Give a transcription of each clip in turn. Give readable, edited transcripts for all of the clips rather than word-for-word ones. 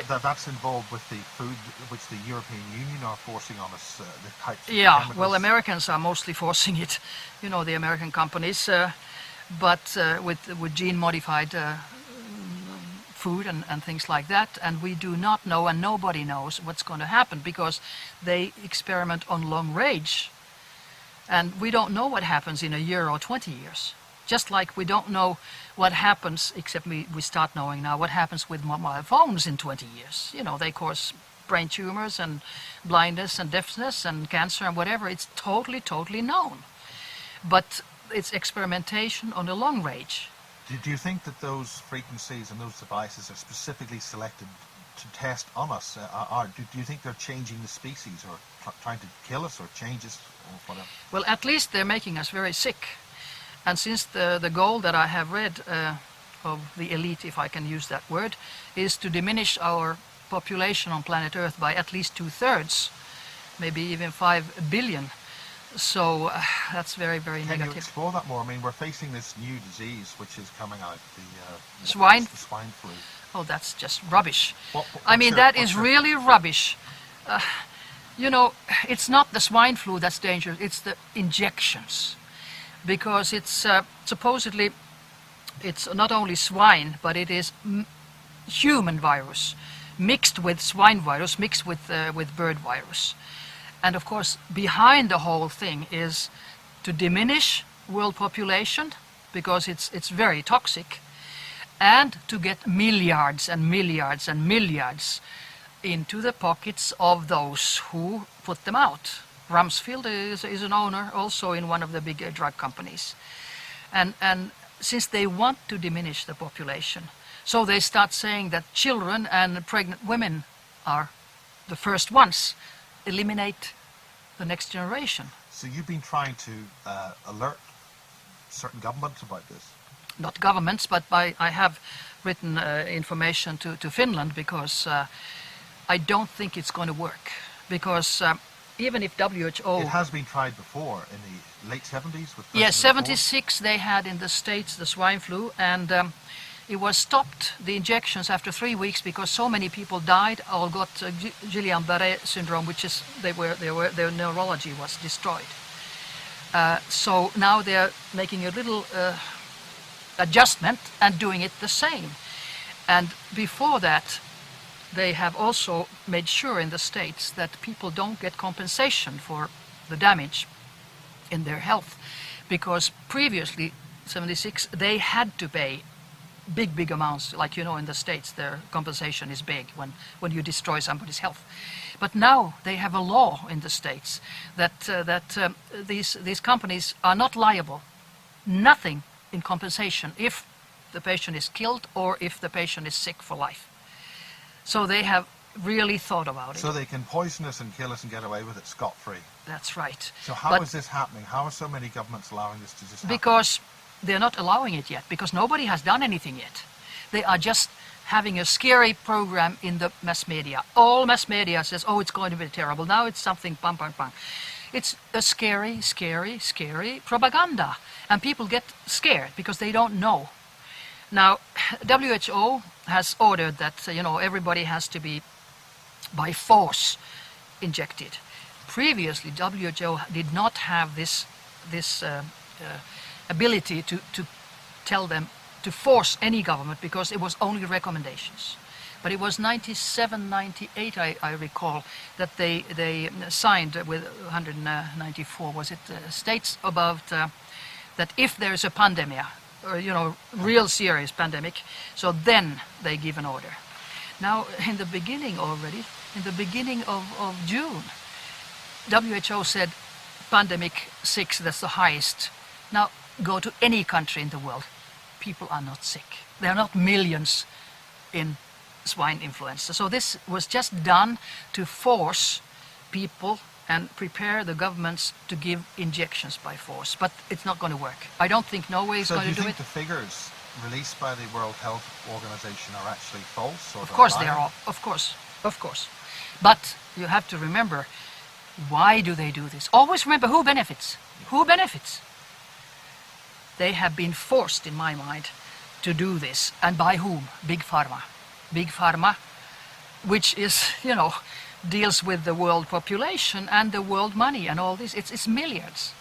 that's involved with the food which the European Union are forcing on us, the types of Yeah, chemicals. well, Americans are mostly forcing it, you know, the American companies, but with gene-modified food and things like that, and we do not know, and nobody knows what's going to happen, because they experiment on long range, and we don't know what happens in a year or 20 years. Just like we don't know what happens, except we start knowing now, what happens with mobile phones in 20 years. You know, they cause brain tumors and blindness and deafness and cancer and whatever. It's totally known. But it's experimentation on a long range. Do you think that those frequencies and those devices are specifically selected to test on us? Do you think they're changing the species, or trying to kill us, or change us, or whatever? Well, at least they're making us very sick. And since the goal that I have read of the elite, if I can use that word, is to diminish our population on planet Earth by at least 2/3, maybe even 5 billion. So that's very negative. Can you explore that more? I mean, we're facing this new disease which is coming out, the swine flu. Oh, that's just rubbish. I mean, that is really rubbish. You know, it's not the swine flu that's dangerous, it's the injections. Because it's supposedly, it's not only swine, but it is human virus mixed with swine virus, mixed with bird virus. And of course, behind the whole thing is to diminish world population, because it's very toxic, and to get milliards and milliards and milliards into the pockets of those who put them out. Rumsfeld is an owner also in one of the big drug companies. And since they want to diminish the population, so they start saying that children and pregnant women are the first ones. Eliminate the next generation. So you've been trying to alert certain governments about this? Not governments, but I have written information to Finland, because I don't think it's going to work. Because even if WHO... It has been tried before in the late 70s? With yes, 76 they had in the States the swine flu, and it was stopped, the injections, after 3 weeks, because so many people died or got Guillain-Barré syndrome, which is their neurology was destroyed. So now they're making a little adjustment and doing it the same. And before that, they have also made sure in the States that people don't get compensation for the damage in their health, because previously, 76, they had to pay big amounts. Like, you know, in the States their compensation is big when you destroy somebody's health. But now they have a law in the States that these companies are not liable, nothing in compensation, if the patient is killed or if the patient is sick for life. So they have really thought about it. So they can poison us and kill us and get away with it scot-free. That's right. So how is this happening? How are so many governments allowing this to just happen? Because they're not allowing it yet, because nobody has done anything yet. They are just having a scary program in the mass media. All mass media says, oh, it's going to be terrible. Now it's something, bang. It's a scary propaganda. And people get scared because they don't know. Now, WHO has ordered that, you know, everybody has to be by force injected. Previously, WHO did not have this ability to tell them to force any government, because it was only recommendations. But it was 97, 98, I recall, that they signed with 194, was it, states about that if there's a pandemic, or, you know, real serious pandemic, so then they give an order. Now, in the beginning already, in the beginning of June, WHO said pandemic 6, that's the highest. Now, go to any country in the world, people are not sick. There are not millions in swine influenza. So this was just done to force people and prepare the governments to give injections by force. But it's not going to work. I don't think Norway is going to do it. So do you think the figures released by the World Health Organization are actually false? Or of course they are. Of course. But you have to remember, why do they do this? Always remember who benefits. Who benefits? They have been forced, in my mind, to do this. And by whom? Big Pharma. Big Pharma which is, deals with the world population and the world money and all this. It's milliards.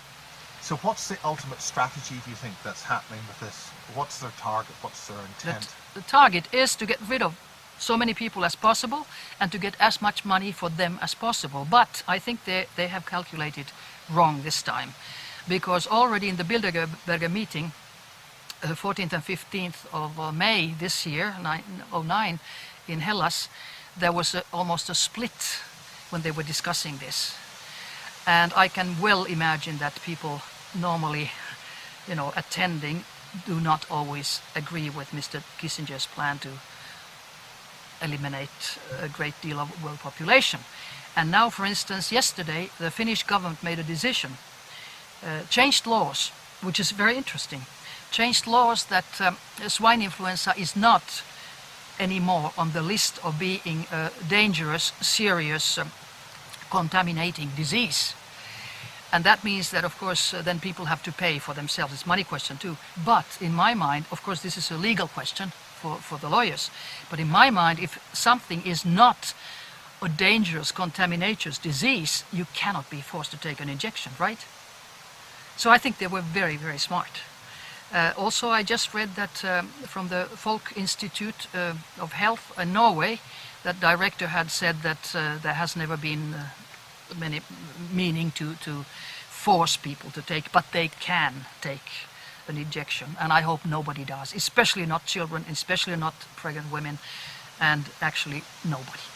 So what's the ultimate strategy, do you think, that's happening with this? What's their target? What's their intent? The target is to get rid of so many people as possible and to get as much money for them as possible. But I think they have calculated wrong this time, because already in the Bilderberger meeting, 14th and 15th of May this year, 2009, in Hellas, there was almost a split when they were discussing this. And I can well imagine that people normally, attending, do not always agree with Mr. Kissinger's plan to eliminate a great deal of world population. And now, for instance, yesterday, the Finnish government made a decision, changed laws, which is very interesting, changed laws that swine influenza is not anymore on the list of being a dangerous, serious, contaminating disease. And that means that, of course, then people have to pay for themselves. It's a money question too. But in my mind, of course, this is a legal question for the lawyers. But in my mind, if something is not a dangerous, contaminations disease, you cannot be forced to take an injection, right? So I think they were very, very smart. Also, I just read that from the Folk Institute of Health in Norway, that director had said that there has never been many meaning to force people to take, but they can take an injection, and I hope nobody does, especially not children, especially not pregnant women, and actually nobody.